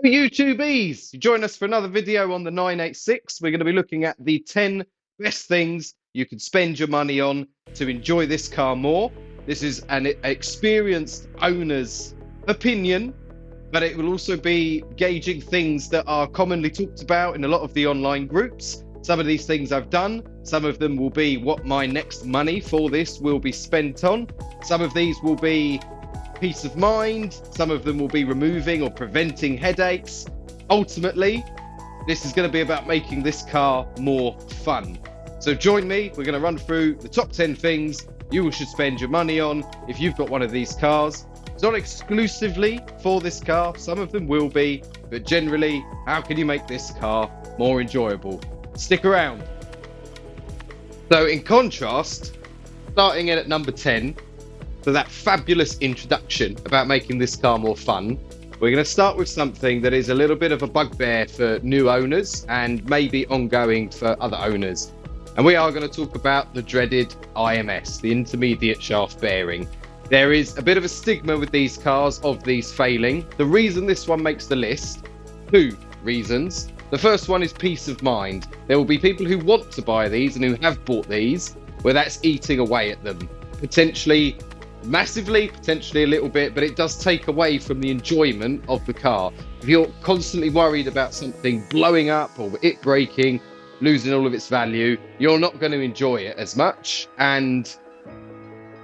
YouTubies, you join us for another video on the 986. We're going to be looking at the 10 best things you can spend your money on to enjoy this car more. This is an experienced owner's opinion, but it will also be gauging things that are commonly talked about in a lot of the online groups. Some of these things I've done, some of them will be what my next money for this will be spent on. Some of these will be peace of mind, some of them will be removing or preventing headaches. Ultimately, this is going to be about making this car more fun. So join me, we're going to run through the top 10 things you should spend your money on if you've got one of these cars. It's not exclusively for this car, some of them will be, but generally, how can you make this car more enjoyable? Stick around. So in contrast, starting in at number 10, so that fabulous introduction about making this car more fun, we're going to start with something that is a little bit of a bugbear for new owners and maybe ongoing for other owners. And we are going to talk about the dreaded IMS, the intermediate shaft bearing. There is a bit of a stigma with these cars of these failing. The reason this one makes the list, two reasons. The first one is peace of mind. There will be people who want to buy these and who have bought these where that's eating away at them. Potentially massively, potentially a little bit, but it does take away from the enjoyment of the car. If you're constantly worried about something blowing up or it breaking, losing all of its value, you're not going to enjoy it as much. And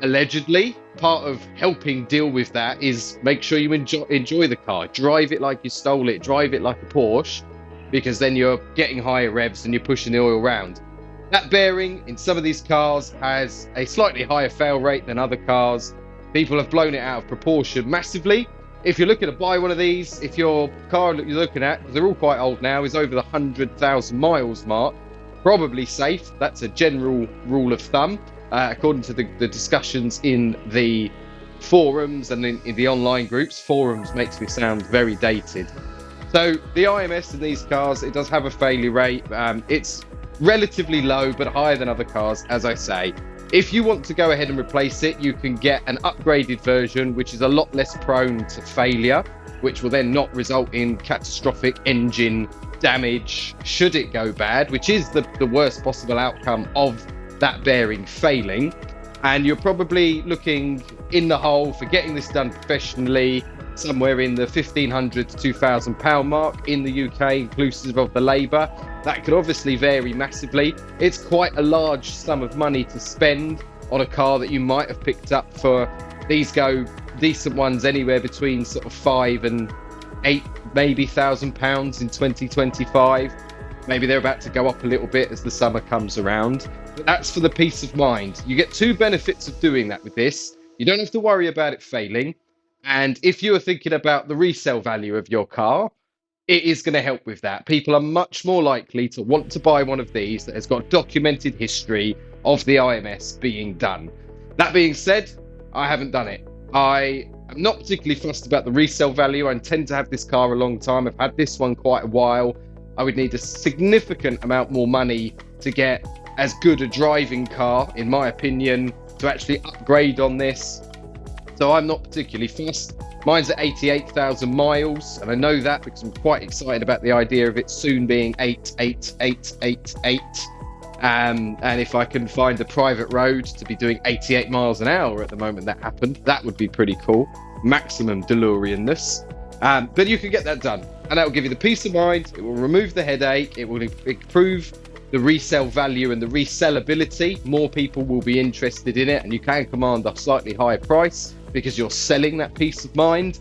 allegedly, part of helping deal with that is make sure you enjoy the car. Drive it like you stole it, drive it like a Porsche, because then you're getting higher revs and you're pushing the oil around. That bearing in some of these cars has a slightly higher fail rate than other cars. People have blown it out of proportion massively. If you're looking to buy one of these, if your car that you're looking at, because they're all quite old now, is over the 100,000 miles mark, probably safe. That's a general rule of thumb, according to the discussions in the forums and in the online groups. Forums makes me sound very dated. So the IMS in these cars, it does have a failure rate. It's relatively low, but higher than other cars, as I say. If you want to go ahead and replace it, you can get an upgraded version, which is a lot less prone to failure, which will then not result in catastrophic engine damage should it go bad, which is the worst possible outcome of that bearing failing. And you're probably looking in the hole for getting this done professionally, somewhere in the £1,500 to £2,000 mark in the UK, inclusive of the labour. That could obviously vary massively. It's quite a large sum of money to spend on a car that you might have picked up for, these go decent ones anywhere between sort of £5,000 and £8,000, maybe £1,000 in 2025. Maybe they're about to go up a little bit as the summer comes around. But that's for the peace of mind. You get two benefits of doing that with this. You don't have to worry about it failing. And if you are thinking about the resale value of your car, it is going to help with that. People are much more likely to want to buy one of these that has got documented history of the IMS being done. That being said, I haven't done it. I am not particularly fussed about the resale value. I intend to have this car a long time. I've had this one quite a while. I would need a significant amount more money to get as good a driving car, in my opinion, to actually upgrade on this. So I'm not particularly fussed. Mine's at 88,000 miles, and I know that because I'm quite excited about the idea of it soon being 88888. And if I can find a private road to be doing 88 miles an hour at the moment that happened, that would be pretty cool. Maximum DeLorean-ness. But you can get that done, and that will give you the peace of mind. It will remove the headache. It will improve the resale value and the resellability. More people will be interested in it, and you can command a slightly higher price because you're selling that peace of mind.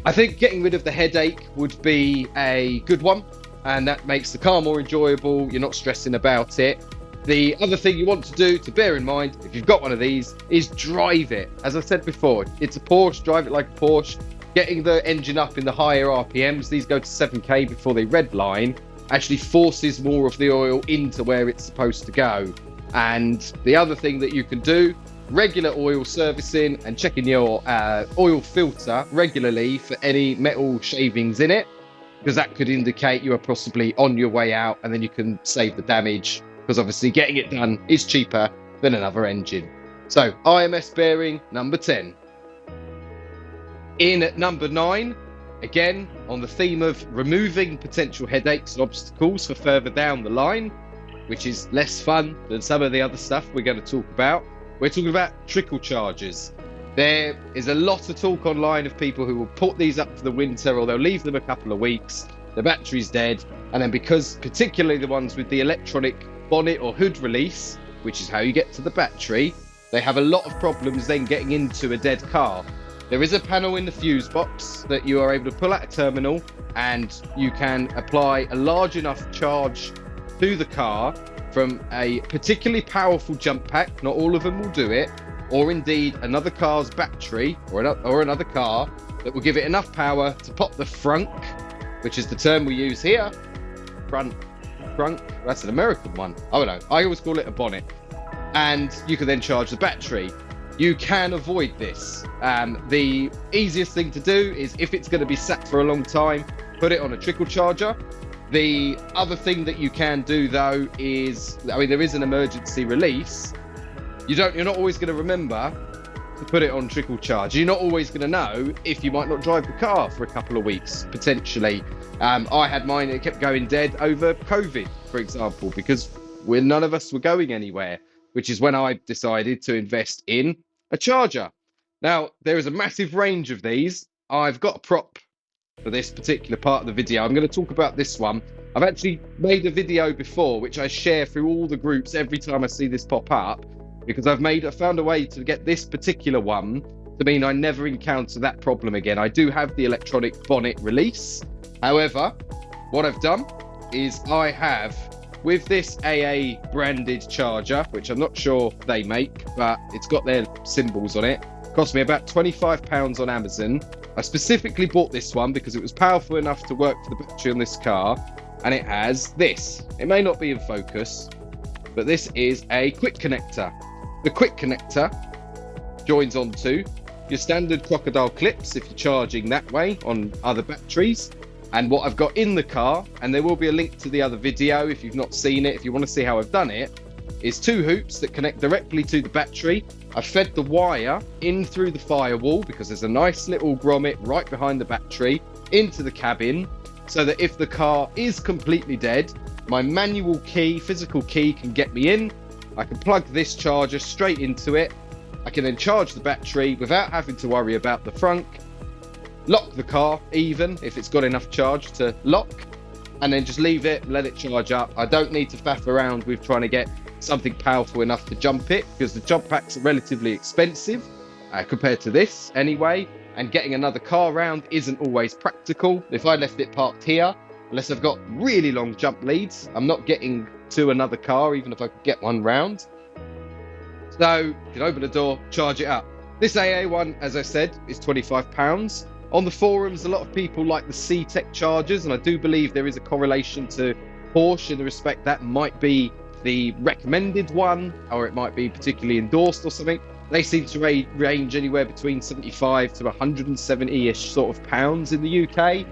I think getting rid of the headache would be a good one, and that makes the car more enjoyable. You're not stressing about it. The other thing you want to do, to bear in mind, if you've got one of these, is drive it. As I said before, it's a Porsche, drive it like a Porsche. Getting the engine up in the higher RPMs, these go to 7K before they redline, actually forces more of the oil into where it's supposed to go. And the other thing that you can do, regular oil servicing and checking your oil filter regularly for any metal shavings in it, because that could indicate you are possibly on your way out, and then you can save the damage, because obviously getting it done is cheaper than another engine. So IMS bearing number 10. In at number 9, again, on the theme of removing potential headaches and obstacles for further down the line, which is less fun than some of the other stuff we're going to talk about, we're talking about trickle chargers. There is a lot of talk online of people who will put these up for the winter, or they'll leave them a couple of weeks, the battery's dead, and then because particularly the ones with the electronic bonnet or hood release, which is how you get to the battery, they have a lot of problems then getting into a dead car. There is a panel in the fuse box that you are able to pull out a terminal, and you can apply a large enough charge to the car from a particularly powerful jump pack, not all of them will do it, or indeed another car's battery or another car that will give it enough power to pop the frunk, which is the term we use here. Frunk, that's an American one. I don't know. I always call it a bonnet. And you can then charge the battery. You can avoid this. The easiest thing to do is, if it's going to be sat for a long time, put it on a trickle charger. The other thing that you can do though is, there is an emergency release. You're not always going to remember to put it on trickle charge. You're not always going to know if you might not drive the car for a couple of weeks, potentially. I had mine, it kept going dead over COVID, for example, because none of us were going anywhere, which is when I decided to invest in a charger. Now, there is a massive range of these. I've got a prop for this particular part of the video. I'm going to talk about this one. I've actually made a video before, which I share through all the groups every time I see this pop up, because I found a way to get this particular one to mean I never encounter that problem again. I do have the electronic bonnet release. However, what I've done is I have, with this AA branded charger, which I'm not sure they make, but it's got their symbols on it. It cost me about £25 on Amazon. I specifically bought this one because it was powerful enough to work for the battery on this car, and it has this. It may not be in focus, but this is a quick connector. The quick connector joins onto your standard crocodile clips if you're charging that way on other batteries. And what I've got in the car, and there will be a link to the other video if you've not seen it, if you want to see how I've done it, is two hoops that connect directly to the battery. I've fed the wire in through the firewall, because there's a nice little grommet right behind the battery, into the cabin, so that if the car is completely dead, my manual key, physical key, can get me in. I can plug this charger straight into it. I can then charge the battery without having to worry about the frunk, lock the car even if it's got enough charge to lock, and then just leave it, let it charge up. I don't need to faff around with trying to get something powerful enough to jump it, because the jump packs are relatively expensive compared to this anyway, and getting another car round isn't always practical. If I left it parked here, unless I've got really long jump leads, I'm not getting to another car even if I could get one round. So you can open the door, charge it up. This AA one, as I said, is £25. On the forums, a lot of people like the C-Tech chargers, and I do believe there is a correlation to Porsche in the respect that might be the recommended one, or it might be particularly endorsed or something. They seem to range anywhere between 75 to 170-ish sort of pounds in the UK.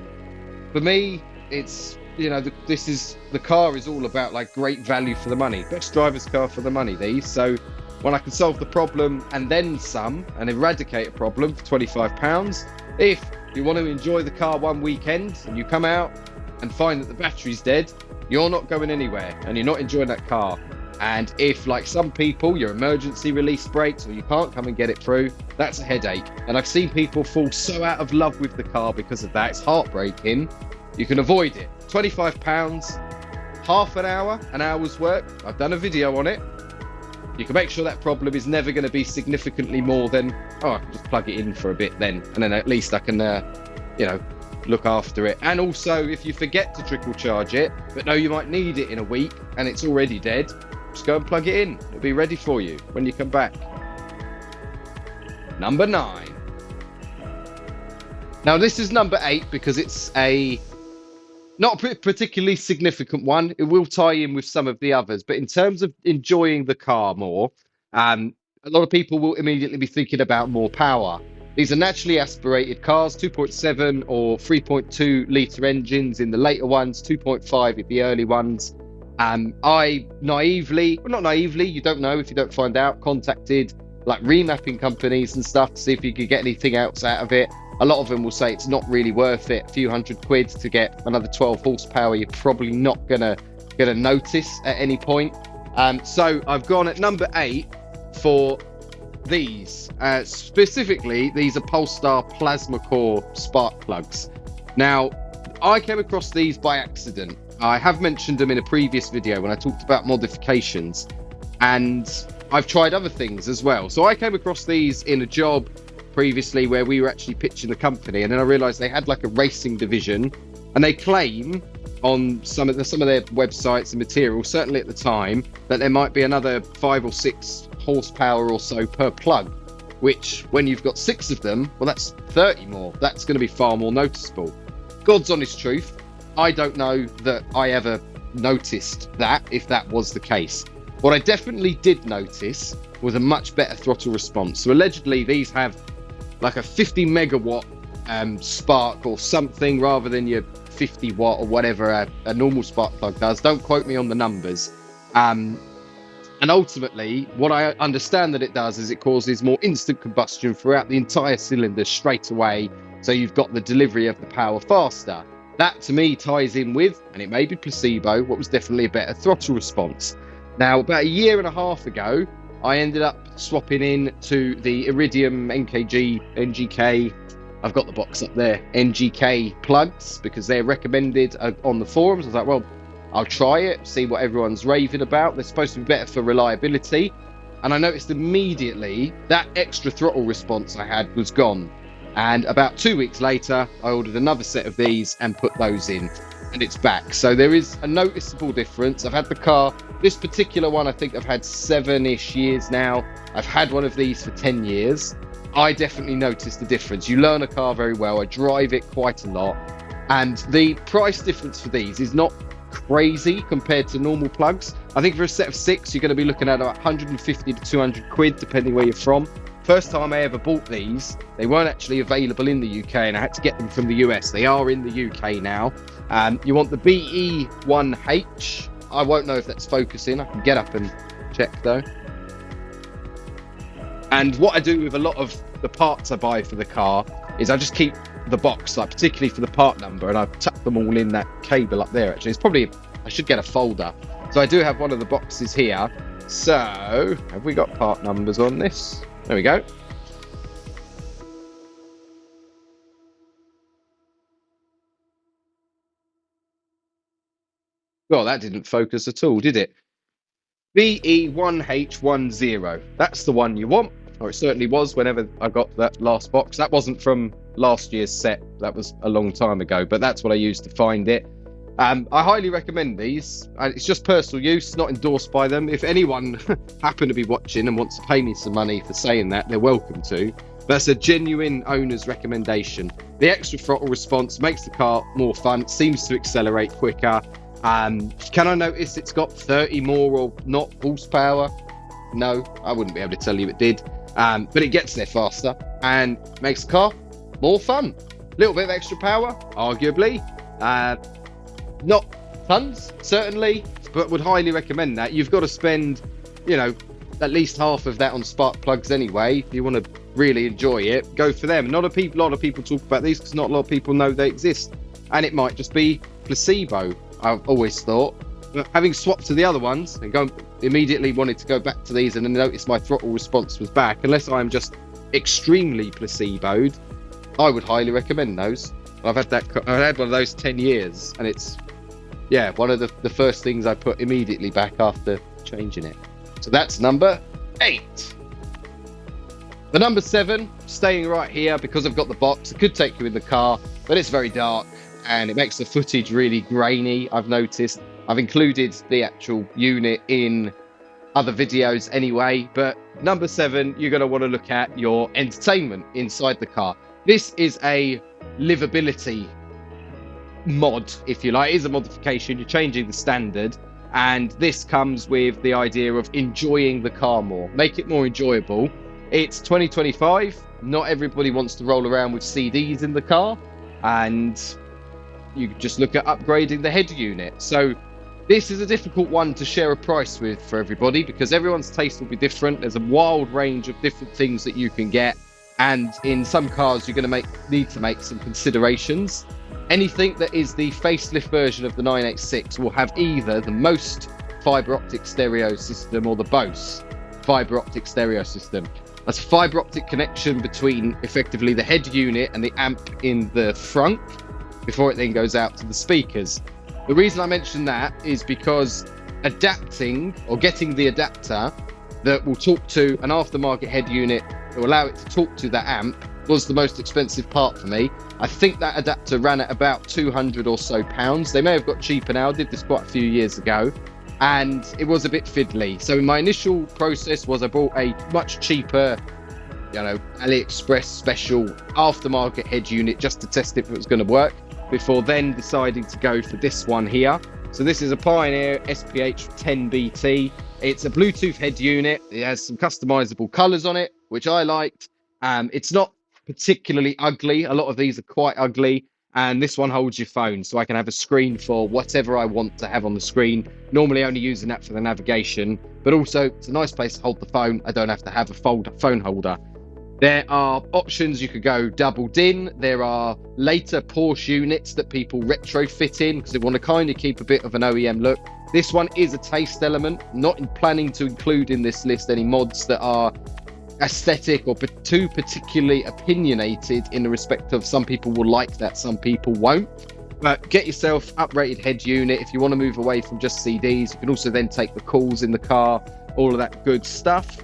For me, it's, the car is all about like great value for the money. Best driver's car for the money, these. So when I can solve the problem and then some, and eradicate a problem for £25, if you want to enjoy the car one weekend and you come out and find that the battery's dead, you're not going anywhere and you're not enjoying that car. And if, like some people, your emergency release breaks or you can't come and get it through, that's a headache. And I've seen people fall so out of love with the car because of that. It's heartbreaking. You can avoid it. £25, half an hour, an hour's work. I've done a video on it. You can make sure that problem is never going to be significantly more than, I can just plug it in for a bit then. And then at least I can, look after it. And also, if you forget to trickle charge it, but know you might need it in a week and it's already dead, just go and plug it in. It'll be ready for you when you come back. Number 9. Now this is number 8 because it's not a particularly significant one. It will tie in with some of the others, but in terms of enjoying the car more, a lot of people will immediately be thinking about more power. These are naturally aspirated cars, 2.7 or 3.2 litre engines in the later ones, 2.5 in the early ones. I not naively, you don't know if you don't find out, contacted like remapping companies and stuff to see if you could get anything else out of it. A lot of them will say it's not really worth it. A few £100 to get another 12 horsepower, you're probably not gonna notice at any point. So I've gone at number 8 for these. Specifically, these are Polestar plasma core spark plugs. Now, I came across these by accident. I have mentioned them in a previous video when I talked about modifications, and I've tried other things as well. So I came across these in a job previously where we were actually pitching the company, and then I realized they had like a racing division, and they claim on some of their websites and material, certainly at the time, that there might be another 5 or 6 horsepower or so per plug, which when you've got 6 of them, well, that's 30 more. That's going to be far more noticeable. God's honest truth, I don't know that I ever noticed that, if that was the case. What I definitely did notice was a much better throttle response. So allegedly these have like a 50 megawatt spark or something, rather than your 50 watt or whatever a normal spark plug does. Don't quote me on the numbers. And ultimately, what I understand that it does is it causes more instant combustion throughout the entire cylinder straight away. So you've got the delivery of the power faster. That to me ties in with, and it may be placebo, what was definitely a better throttle response. Now, about a year and a half ago, I ended up swapping in to the Iridium NGK. I've got the box up there, NGK plugs, because they're recommended on the forums. I was like, well, I'll try it, see what everyone's raving about. They're supposed to be better for reliability. And I noticed immediately that extra throttle response I had was gone. And about 2 weeks later, I ordered another set of these and put those in, and it's back. So there is a noticeable difference. I've had the car, this particular one, I think I've had 7-ish years now. I've had one of these for 10 years. I definitely noticed the difference. You learn a car very well. I drive it quite a lot. And the price difference for these is not crazy compared to normal plugs. I think for a set of 6, you're going to be looking at about 150 to 200 quid, depending where you're from. First time I ever bought these, they weren't actually available in the UK, and I had to get them from the US. They are in the UK now. You want the BE1H. I won't know if that's focusing. I can get up and check though. And what I do with a lot of the parts I buy for the car is I just keep the box, like particularly for the part number, and I tuck them all in that cable up there. Actually, it's probably, I should get a folder. So I do have one of the boxes here. So have we got part numbers on this? There we go. Well, that didn't focus at all, did it? BE1H10. That's the one you want, or it certainly was whenever I got that last box. That wasn't from last year's set. That was a long time ago, but that's what I used to find it. I highly recommend these. It's just personal use, not endorsed by them. If anyone happen to be watching and wants to pay me some money for saying that, they're welcome to. That's a genuine owner's recommendation. The extra throttle response makes the car more fun. It seems to accelerate quicker. Can I notice it's got 30 more or not horsepower? No, I wouldn't be able to tell you it did. But it gets there faster and makes the car more fun. A little bit of extra power, arguably. Not tons, certainly, but would highly recommend that. You've got to spend, at least half of that on spark plugs anyway. If you want to really enjoy it, go for them. Not a lot of people talk about these because not a lot of people know they exist. And it might just be placebo, I've always thought. But having swapped to the other ones and immediately wanted to go back to these and then noticed my throttle response was back, unless I'm just extremely placeboed, I would highly recommend those. I've had one of those 10 years, and it's one of the first things I put immediately back after changing it. So that's number 8. The number 7, staying right here because I've got the box. It could take you in the car, but it's very dark and it makes the footage really grainy, I've noticed. I've included the actual unit in other videos anyway, but number 7, you're going to want to look at your entertainment inside the car. This is a livability mod, if you like. It is a modification. You're changing the standard, and this comes with the idea of enjoying the car more, make it more enjoyable. It's 2025. Not everybody wants to roll around with CDs in the car, and you just look at upgrading the head unit. So this is a difficult one to share a price with for everybody because everyone's taste will be different. There's a wild range of different things that you can get. And in some cars, you're going to need to make some considerations. Anything that is the facelift version of the 986 will have either the most fiber optic stereo system or the Bose fiber optic stereo system. That's a fiber optic connection between effectively the head unit and the amp in the front before it then goes out to the speakers. The reason I mention that is because adapting or getting the adapter that will talk to an aftermarket head unit to allow it to talk to that amp was the most expensive part for me. I think that adapter ran at about 200 or so pounds. They may have got cheaper now. I did this quite a few years ago, and it was a bit fiddly. So my initial process was I bought a much cheaper, AliExpress special aftermarket head unit just to test if it was going to work, before then deciding to go for this one here. So this is a Pioneer SPH 10BT. It's a Bluetooth head unit. It has some customizable colors on it, which I liked. It's not particularly ugly. A lot of these are quite ugly. And this one holds your phone, so I can have a screen for whatever I want to have on the screen. Normally only using that for the navigation, but also it's a nice place to hold the phone. I don't have to have a phone holder. There are options. You could go doubled in. There are later Porsche units that people retrofit in because they want to kind of keep a bit of an OEM look. This one is a taste element. Not planning to include in this list any mods that are aesthetic or too particularly opinionated in the respect of some people will like that, some people won't. But get yourself uprated head unit. If you want to move away from just CDs, you can also then take the calls in the car, all of that good stuff.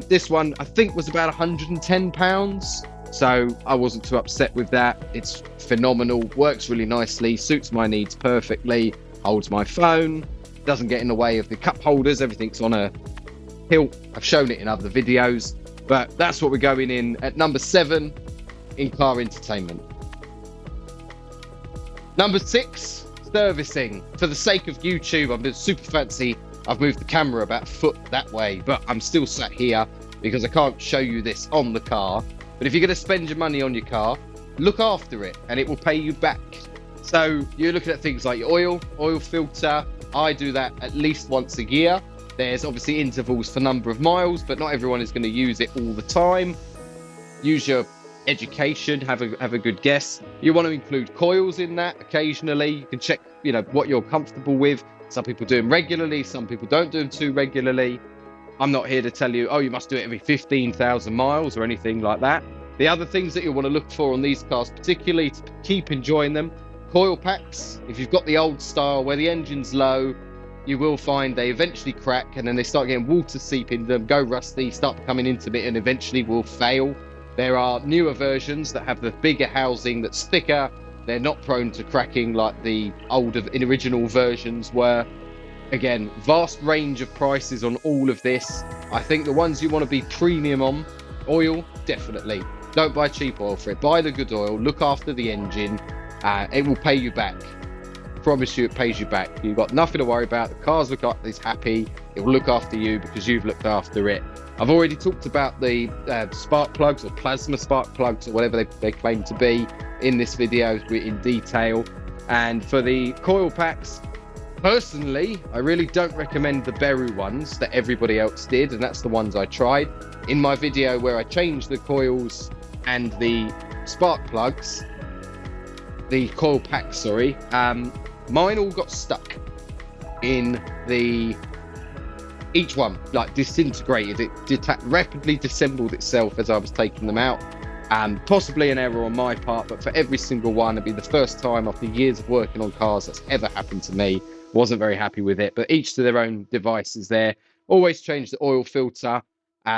This one I think was about £110, so I wasn't too upset with that. It's phenomenal, works really nicely, suits my needs perfectly, holds my phone, doesn't get in the way of the cup holders, everything's on a hilt. I've shown it in other videos, but that's what we're going in at number 7 in car entertainment. Number 6, servicing. For the sake of YouTube, I'm super fancy. I've moved the camera about a foot that way, but I'm still sat here because I can't show you this on the car. But if you're going to spend your money on your car, look after it and it will pay you back. So you're looking at things like your oil filter. I do that at least once a year. There's obviously intervals for number of miles, but not everyone is going to use it all the time. Use your education, have a good guess. You want to include coils in that occasionally. You can check, what you're comfortable with. Some people do them regularly, some people don't do them too regularly. I'm not here to tell you, you must do it every 15,000 miles or anything like that. The other things that you want to look for on these cars, particularly to keep enjoying them, coil packs. If you've got the old style where the engine's low, you will find they eventually crack and then they start getting water seep in them, go rusty, start becoming intermittent, and eventually will fail. There are newer versions that have the bigger housing that's thicker. They're not prone to cracking like the older original versions were. Again, vast range of prices on all of this. I think the ones you want to be premium on, oil, definitely. Don't buy cheap oil for it. Buy the good oil. Look after the engine. It will pay you back. Promise you it pays you back. You've got nothing to worry about. The car's look like it's happy. It will look after you because you've looked after it. I've already talked about the spark plugs or plasma spark plugs or whatever they claim to be in this video in detail. And for the coil packs, personally, I really don't recommend the Beru ones that everybody else did, and that's the ones I tried. In my video where I changed the coils and the spark plugs, the coil packs, sorry, mine all got stuck in each one, like disintegrated. It rapidly disassembled itself as I was taking them out. Possibly an error on my part, but for every single one, it'd be the first time after years of working on cars that's ever happened to me. Wasn't very happy with it, but each to their own devices there. Always change the oil filter.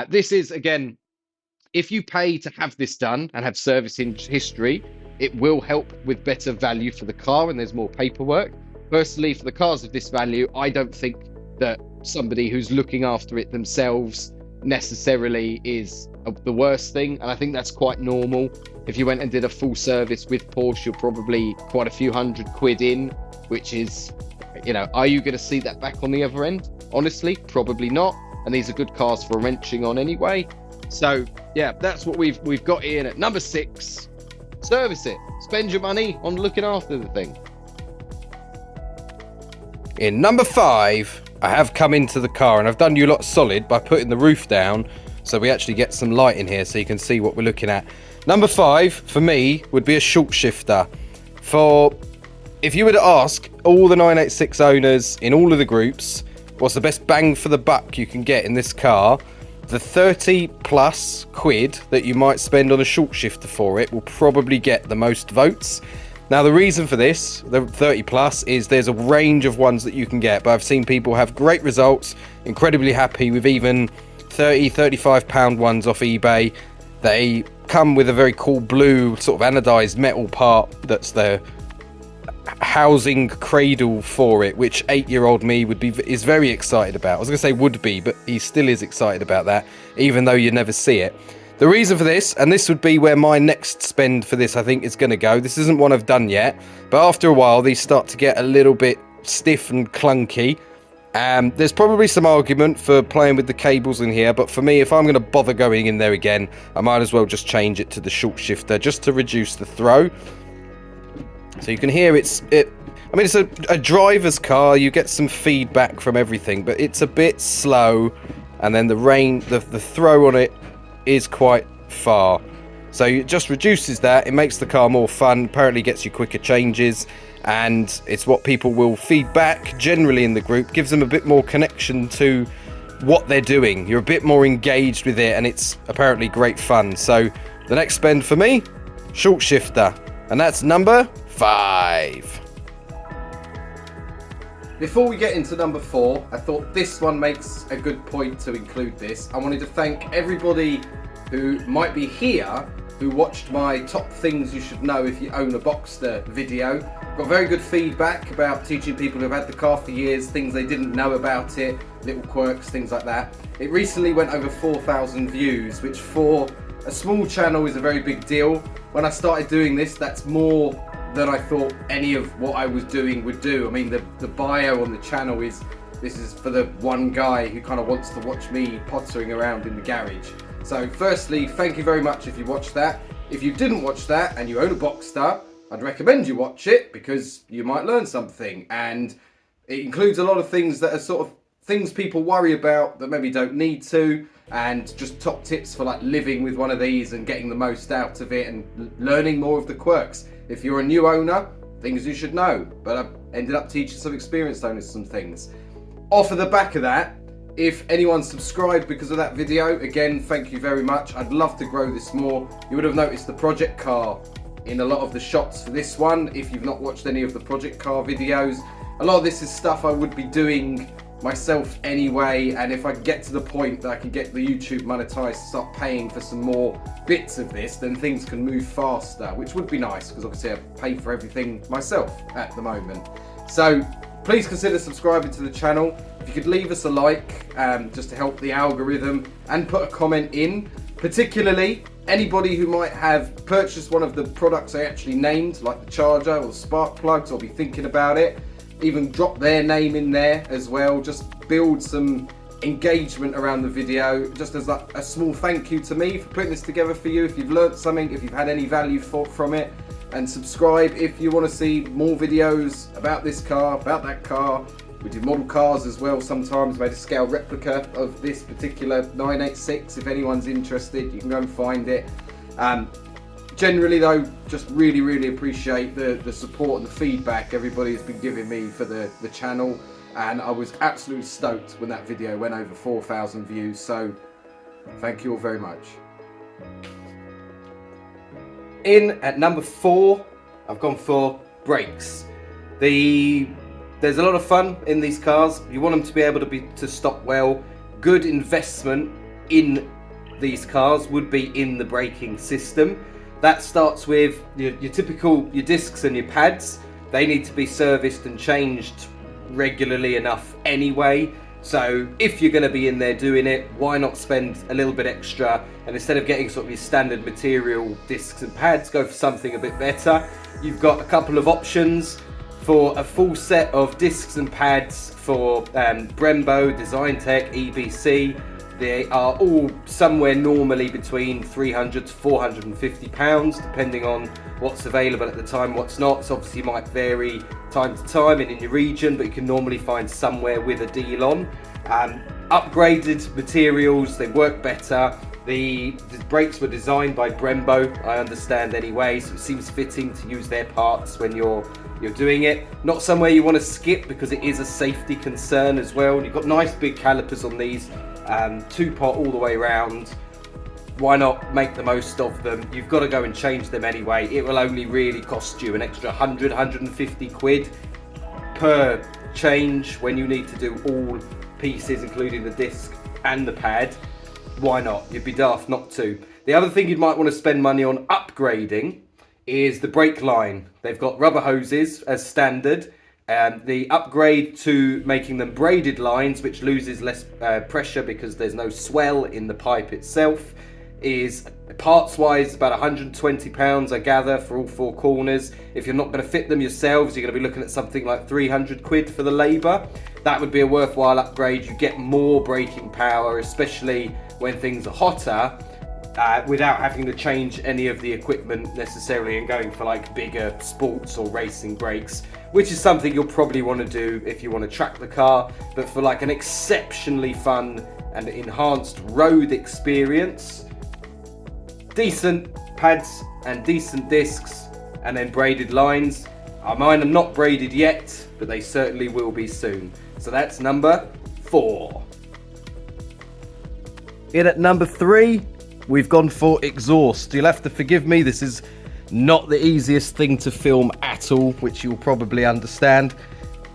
This is, again, if you pay to have this done and have servicing history, it will help with better value for the car and there's more paperwork. Personally, for the cars of this value, I don't think that somebody who's looking after it themselves necessarily is the worst thing, and I think that's quite normal. If you went and did a full service with Porsche, you're probably quite a few £100 in, which is, are you going to see that back on the other end? Honestly, probably not. And these are good cars for wrenching on anyway. So yeah, that's what we've got in at number 6. Service it. Spend your money on looking after the thing. In number 5, I have come into the car and I've done you lot solid by putting the roof down so we actually get some light in here so you can see what we're looking at. Number 5 for me would be a short shifter. If you were to ask all the 986 owners in all of the groups what's the best bang for the buck you can get in this car, the 30 plus quid that you might spend on a short shifter for it will probably get the most votes. Now the reason for this, the 30 plus, is there's a range of ones that you can get, but I've seen people have great results, incredibly happy with even 30-35 pound ones off eBay. They come with a very cool blue sort of anodized metal part that's the housing cradle for it, which 8-year-old me is very excited about. I was gonna say would be, but he still is excited about that, even though you never see it. The reason for this, and this would be where my next spend for this I think is going to go. This isn't one I've done yet, but after a while these start to get a little bit stiff and clunky. There's probably some argument for playing with the cables in here, but for me, if I'm going to bother going in there again, I might as well just change it to the short shifter just to reduce the throw. So you can hear it's a driver's car. You get some feedback from everything, but it's a bit slow, and then the throw on it is quite far, so it just reduces that. It makes the car more fun, apparently gets you quicker changes, and it's what people will feed back generally in the group, gives them a bit more connection to what they're doing. You're a bit more engaged with it, and it's apparently great fun. So the next spend for me, short shifter, and that's number 5. Before we get into number 4, I thought this one makes a good point to include this. I wanted to thank everybody who might be here who watched my top things you should know if you own a Boxster video. Got very good feedback about teaching people who've had the car for years, things they didn't know about it, little quirks, things like that. It recently went over 4,000 views, which for a small channel is a very big deal. When I started doing this, that's more than I thought any of what I was doing would do. I mean, the bio on the channel is, this is for the one guy who kind of wants to watch me pottering around in the garage. So firstly, thank you very much if you watched that. If you didn't watch that and you own a Boxster, I'd recommend you watch it because you might learn something, and it includes a lot of things that are sort of things people worry about that maybe don't need to, and just top tips for like living with one of these and getting the most out of it and learning more of the quirks. If you're a new owner, things you should know, but I've ended up teaching some experienced owners some things. Off of the back of that, if anyone subscribed because of that video, again, thank you very much. I'd love to grow this more. You would have noticed the projectcar in a lot of the shots for this one. If you've not watched any of the projectcar videos, a lot of this is stuff I would be doing myself anyway, and if I get to the point that I can get the YouTube monetized to start paying for some more bits of this, then things can move faster, which would be nice because obviously I pay for everything myself at the moment. So please consider subscribing to the channel. If you could leave us a like just to help the algorithm, and put a comment in, particularly anybody who might have purchased one of the products I actually named, like the charger or the spark plugs, or be thinking about it. Even drop their name in there as well. Just build some engagement around the video, just as like a small thank you to me for putting this together for you. If you've learnt something, if you've had any value from it, and subscribe if you want to see more videos about this car, about that car. We do model cars as well sometimes. Made a scale replica of this particular 986. If anyone's interested, you can go and find it. Generally though, just really appreciate the support and the feedback everybody has been giving me for the channel, and I was absolutely stoked when that video went over 4,000 views, so thank you all very much. In at number 4, I've gone for brakes. There's a lot of fun in these cars. You want them to be able to stop well. Good investment in these cars would be in the braking system. That starts with your discs and your pads. They need to be serviced and changed regularly enough anyway. So if you're going to be in there doing it, why not spend a little bit extra, and instead of getting sort of your standard material discs and pads, go for something a bit better. You've got a couple of options for a full set of discs and pads for Brembo, Design Tech, EBC. They are all somewhere normally between £300 to £450, depending on what's available at the time, what's not. So obviously it might vary time to time and in your region, but you can normally find somewhere with a deal on. Upgraded materials, they work better. The brakes were designed by Brembo, I understand anyway, so it seems fitting to use their parts when you're doing it. Not somewhere you want to skip because it is a safety concern as well. You've got nice big calipers on these, 2-pot all the way around. Why not make the most of them? You've got to go and change them anyway. It will only really cost you an extra 100, 150 quid per change when you need to do all pieces, including the disc and the pad. Why not? You'd be daft not to. The other thing you might want to spend money on upgrading is the brake line. They've got rubber hoses as standard. The upgrade to making them braided lines, which loses less pressure because there's no swell in the pipe itself, is parts wise about £120 I gather for all 4 corners. If you're not going to fit them yourselves, you're going to be looking at something like 300 quid for the labour. That would be a worthwhile upgrade. You get more braking power, especially when things are hotter, without having to change any of the equipment necessarily and going for like bigger sports or racing brakes, which is something you'll probably want to do if you want to track the car. But for like an exceptionally fun and enhanced road experience, decent pads and decent discs and then braided lines. Mine are not braided yet, but they certainly will be soon. So that's number 4. In at number 3, we've gone for exhaust. You'll have to forgive me, this is not the easiest thing to film at all, which you'll probably understand.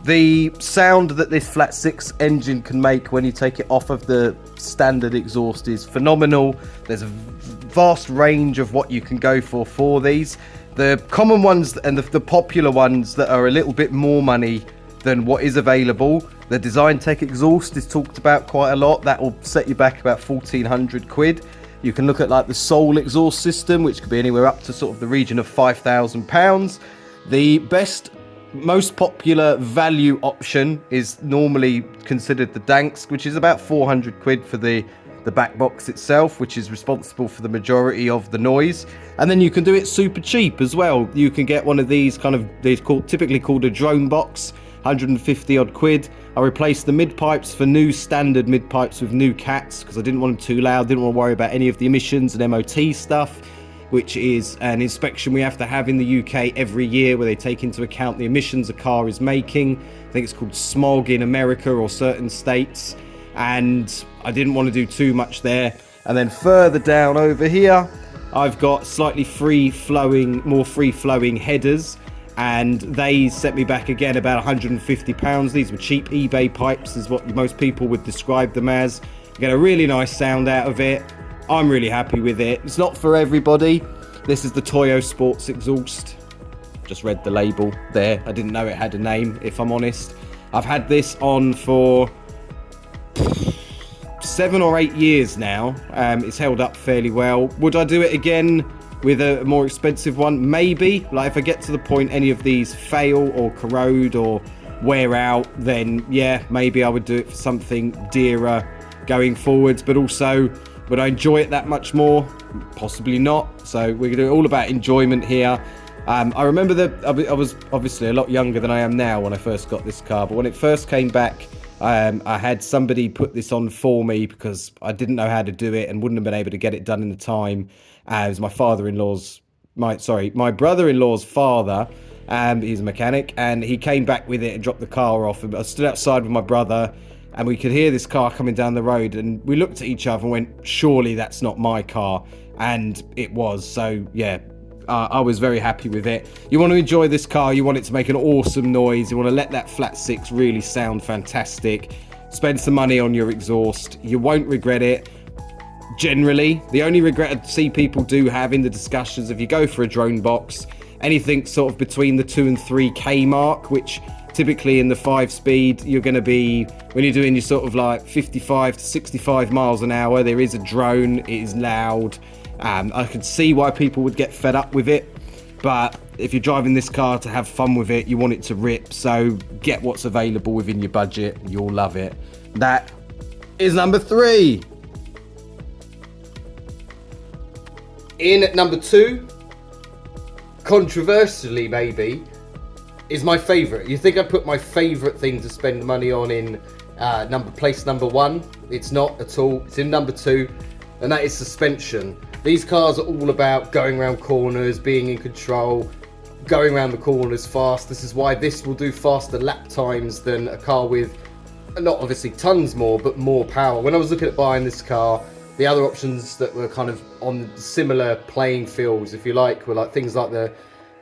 The sound that this flat 6 engine can make when you take it off of the standard exhaust is phenomenal. There's a vast range of what you can go for these. The common ones and the popular ones that are a little bit more money than what is available, the Design Tech exhaust is talked about quite a lot. That will set you back about 1,400 quid. You can look at like the Soul exhaust system, which could be anywhere up to sort of the region of £5,000. The best, most popular value option is normally considered the Dansk, which is about 400 quid for the back box itself, which is responsible for the majority of the noise. And then you can do it super cheap as well. You can get one of these typically called a drone box, 150 odd quid. I replaced the mid pipes for new standard mid pipes with new cats because I didn't want them too loud, didn't want to worry about any of the emissions and MOT stuff, which is an inspection we have to have in the UK every year where they take into account the emissions a car is making. I think it's called smog in America or certain states, and I didn't want to do too much there. And then further down over here, I've got slightly more free-flowing headers, and they set me back again about £150. These were cheap eBay pipes is what most people would describe them as. You get a really nice sound out of it. I'm really happy with it. It's not for everybody. This is the Toyo Sports exhaust. Just read the label there. I didn't know it had a name, if I'm honest. I've had this on for 7 or 8 years now. It's held up fairly well. Would I do it again with a more expensive one? Maybe. Like if I get to the point any of these fail or corrode or wear out, then yeah, maybe I would do it for something dearer going forwards. But also, would I enjoy it that much more? Possibly not. So we're going to do it all about enjoyment here. I remember that I was obviously a lot younger than I am now when I first got this car, but when it first came back, I had somebody put this on for me because I didn't know how to do it and wouldn't have been able to get it done in the time. It was my brother-in-law's father. He's a mechanic, and he came back with it and dropped the car off. And I stood outside with my brother, and we could hear this car coming down the road, and we looked at each other and went, surely that's not my car. And it was. So yeah, I was very happy with it. You want to enjoy this car, you want it to make an awesome noise, you want to let that flat 6 really sound fantastic. Spend some money on your exhaust, you won't regret it. Generally, the only regret I see people do have in the discussions, if you go for a drone box, anything sort of between the 2 and 3k mark, which typically in the 5-speed you're going to be, when you're doing your sort of like 55 to 65 miles an hour, there is a drone, it is loud. I could see why people would get fed up with it, but if you're driving this car to have fun with it, you want it to rip, so get what's available within your budget, you'll love it. That is number 3. In at number 2, controversially maybe, is my favourite. You think I'd put my favourite thing to spend money on in place number 1. It's not at all. It's in number 2, and that is suspension. These cars are all about going around corners, being in control, going around the corners fast. This is why this will do faster lap times than a car with, not obviously tons more, but more power. When I was looking at buying this car, the other options that were kind of on similar playing fields, if you like, were like things like the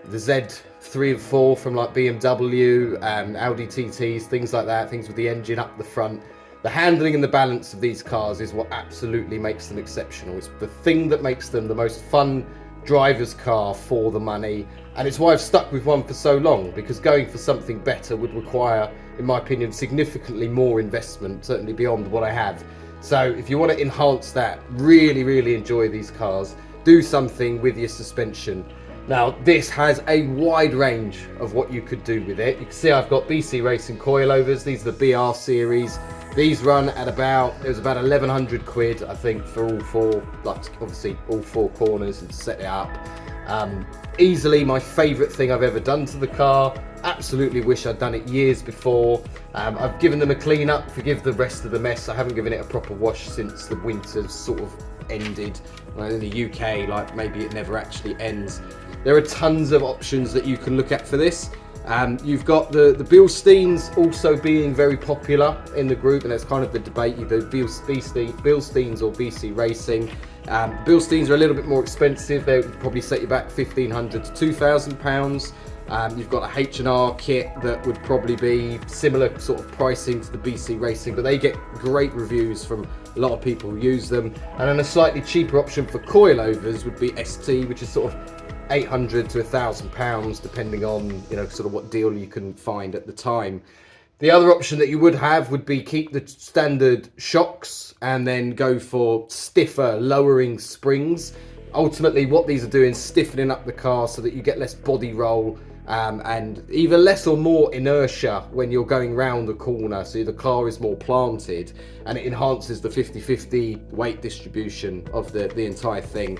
Z3 and 4 from like BMW and Audi TTs, things like that, things with the engine up the front. The handling and the balance of these cars is what absolutely makes them exceptional. It's the thing that makes them the most fun driver's car for the money, and it's why I've stuck with one for so long, because going for something better would require, in my opinion, significantly more investment, certainly beyond what I have. So if you want to enhance that, really enjoy these cars, do something with your suspension. Now this has a wide range of what you could do with it. You can see I've got BC Racing coilovers. These are the BR series. These run at about 1,100 quid, I think, for all 4, like obviously all 4 corners, and set it up. Easily my favourite thing I've ever done to the car. Absolutely wish I'd done it years before. I've given them a clean up, forgive the rest of the mess. I haven't given it a proper wash since the winter's sort of ended. In the UK, like, maybe it never actually ends. There are tons of options that you can look at for this. You've got the Bilsteins also being very popular in the group, and that's kind of the debate, either Bilsteins or BC Racing. Bilsteins are a little bit more expensive. They would probably set you back £1,500 to £2,000. You've got a H&R kit that would probably be similar sort of pricing to the BC Racing, but they get great reviews from a lot of people who use them. And then a slightly cheaper option for coilovers would be ST, which is sort of £800 to £1,000, depending on, you know, sort of what deal you can find at the time. The other option that you would have would be keep the standard shocks and then go for stiffer, lowering springs. Ultimately, what these are doing is stiffening up the car so that you get less body roll and either less or more inertia when you're going round the corner, so the car is more planted, and it enhances the 50-50 weight distribution of the entire thing.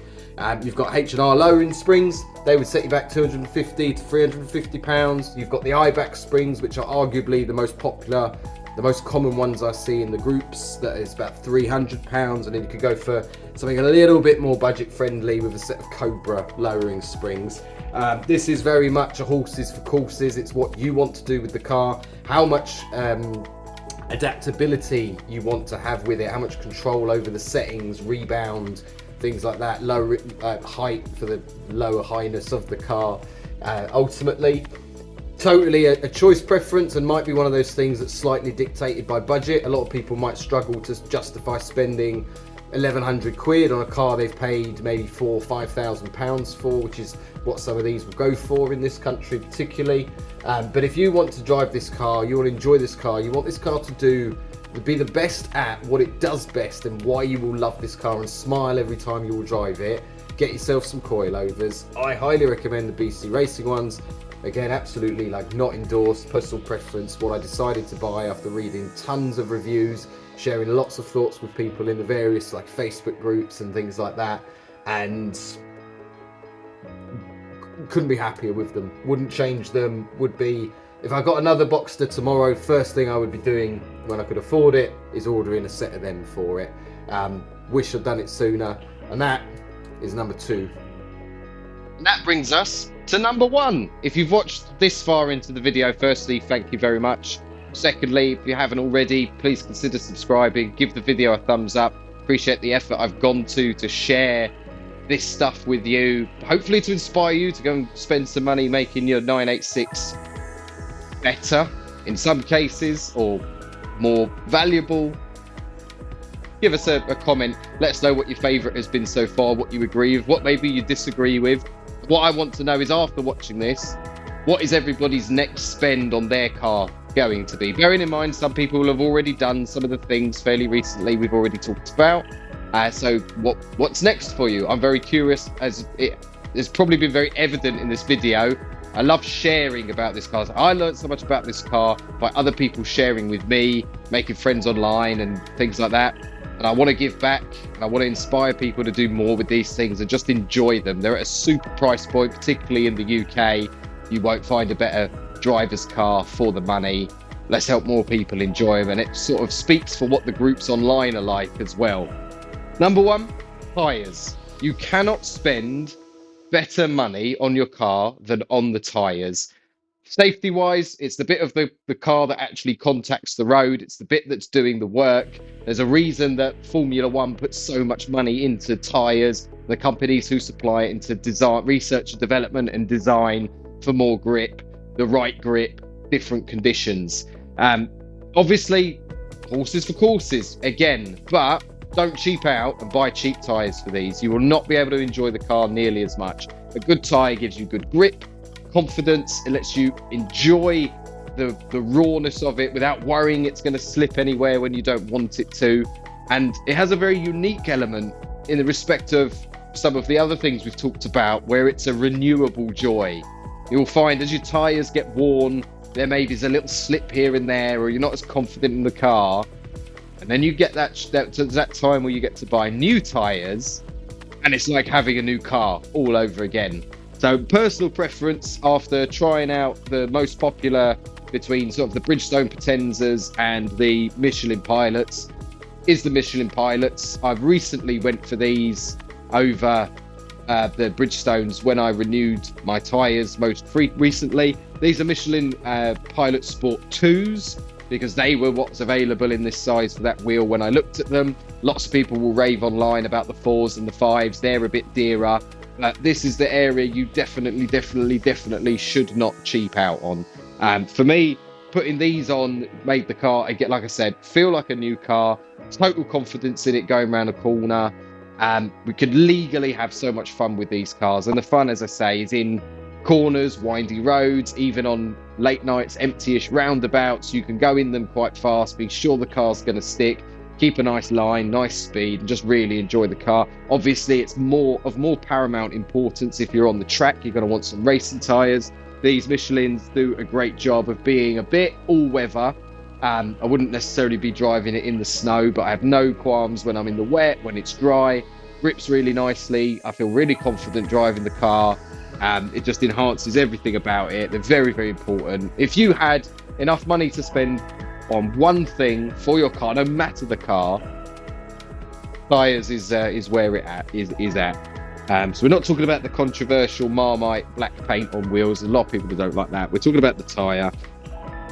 You've got H&R lowering springs. They would set you back £250 to £350. You've got the IBAC springs, which are arguably the most popular, the most common ones I see in the groups. That is about £300, and then you could go for something a little bit more budget friendly with a set of Cobra lowering springs. This is very much a horses for courses. It's what you want to do with the car, how much adaptability you want to have with it, how much control over the settings, rebound, things like that, low height for the lower highness of the car. Ultimately, totally a choice preference, and might be one of those things that's slightly dictated by budget. A lot of people might struggle to justify spending 1,100 quid on a car they've paid maybe £4,000 or £5,000 for, which is what some of these will go for in this country particularly. But if you want to drive this car, you want to enjoy this car, you want this car to be the best at what it does best, and why you will love this car and smile every time you will drive it, get yourself some coilovers. I highly recommend the BC Racing ones. Again, absolutely like not endorsed, personal preference, what I decided to buy after reading tons of reviews, sharing lots of thoughts with people in the various like Facebook groups and things like that, and couldn't be happier with them. Wouldn't change them. Would be, if I got another Boxster tomorrow, first thing I would be doing when I could afford it is ordering a set of them for it. Wish I'd done it sooner. And that is number 2. And that brings us to number 1. If you've watched this far into the video, firstly, thank you very much. Secondly, if you haven't already, please consider subscribing, give the video a thumbs up. Appreciate the effort I've gone to share this stuff with you, hopefully to inspire you to go and spend some money making your 986 better in some cases, or more valuable. Give us a comment, let us know what your favourite has been so far, what you agree with, what maybe you disagree with. What I want to know is, after watching this, what is everybody's next spend on their car going to be? Bearing in mind, some people will have already done some of the things fairly recently we've already talked about. So what's next for you? I'm very curious, as it has probably been very evident in this video. I love sharing about this car. I learned so much about this car by other people sharing with me, making friends online and things like that. And I want to give back, and I want to inspire people to do more with these things and just enjoy them. They're at a super price point, particularly in the UK. You won't find a better driver's car for the money. let's help more people enjoy them. And it sort of speaks for what the groups online are like as well. Number one, tyres. You cannot spend better money on your car than on the tyres. Safety wise, it's the bit of the car that actually contacts the road. It's the bit that's doing the work. There's a reason that Formula One puts so much money into tyres. The companies who supply it into design, research and development and design for more grip, the right grip, different conditions. Obviously, horses for courses again, but don't cheap out and buy cheap tyres for these. You will not be able to enjoy the car nearly as much. A good tyre gives you good grip, confidence. It lets you enjoy the rawness of it without worrying it's going to slip anywhere when you don't want it to. And it has a very unique element in the respect of some of the other things we've talked about, where it's a renewable joy. You'll find as your tyres get worn, there maybe is a little slip here and there, or you're not as confident in the car. And then you get that time where you get to buy new tyres, and it's like having a new car all over again. So personal preference, after trying out the most popular between sort of the Bridgestone Potenzas and the Michelin Pilots, is the Michelin Pilots. I've recently went for these over the Bridgestones when I renewed my tyres most recently. These are Michelin Pilot Sport 2s, because they were what's available in this size for that wheel when I looked at them. Lots of people will rave online about the 4s and the 5s. They're a bit dearer. This is the area you definitely should not cheap out on. For me, putting these on made the car, like I said, feel like a new car. Total confidence in it going around a corner. We could legally have so much fun with these cars. And the fun, as I say, is in corners, windy roads, even on late nights, empty-ish roundabouts. You can go in them quite fast, be sure the car's going to stick, keep a nice line, nice speed, and just really enjoy the car. Obviously, it's more paramount importance if you're on the track. You're going to want some racing tyres. These Michelins do a great job of being a bit all-weather. I wouldn't necessarily be driving it in the snow, but I have no qualms when I'm in the wet, when it's dry. Grips really nicely. I feel really confident driving the car. It just enhances everything about it. They're very, very important. If you had enough money to spend on one thing for your car, no matter the car, tyres is where it is at. So we're not talking about the controversial Marmite black paint on wheels. A lot of people don't like that. We're talking about the tyre.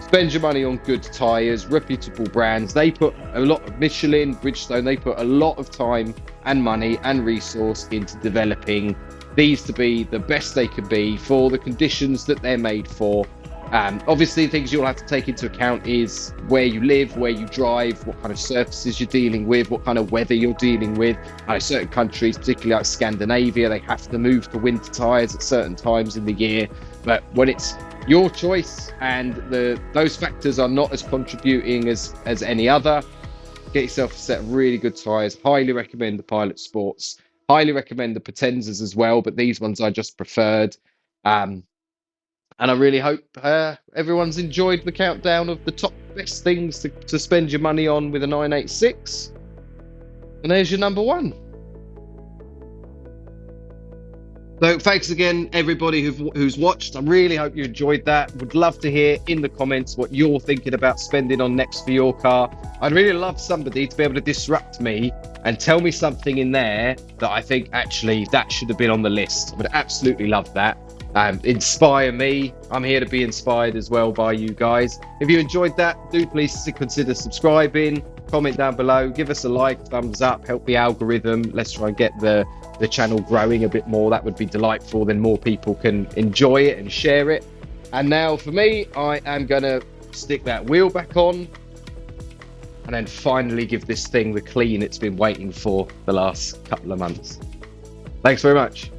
Spend your money on good tyres, reputable brands. They put a lot of Michelin, Bridgestone, they put a lot of time and money and resource into developing these to be the best they could be for the conditions that they're made for. Obviously, things you'll have to take into account is where you live, where you drive, what kind of surfaces you're dealing with, what kind of weather you're dealing with. Certain countries, particularly like Scandinavia, they have to move to winter tyres at certain times in the year. But when it's your choice and those factors are not as contributing as any other, get yourself a set of really good tyres. Highly recommend the Pilot Sports. Highly recommend the Potenzas as well, but these ones I just preferred. And I really hope everyone's enjoyed the countdown of the top best things to spend your money on with a 986. And there's your number one. So thanks again, everybody who's watched. I really hope you enjoyed that. Would love to hear in the comments what you're thinking about spending on next for your car. I'd really love somebody to be able to disrupt me and tell me something in there that I think actually that should have been on the list. I would absolutely love that. Inspire me. I'm here to be inspired as well by you guys. If you enjoyed that, do please consider subscribing, comment down below, give us a like, thumbs up, help the algorithm. Let's try and get the channel growing a bit more. That would be delightful. Then more people can enjoy it and share it. And now for me, I am going to stick that wheel back on and then finally give this thing the clean it's been waiting for the last couple of months. Thanks very much.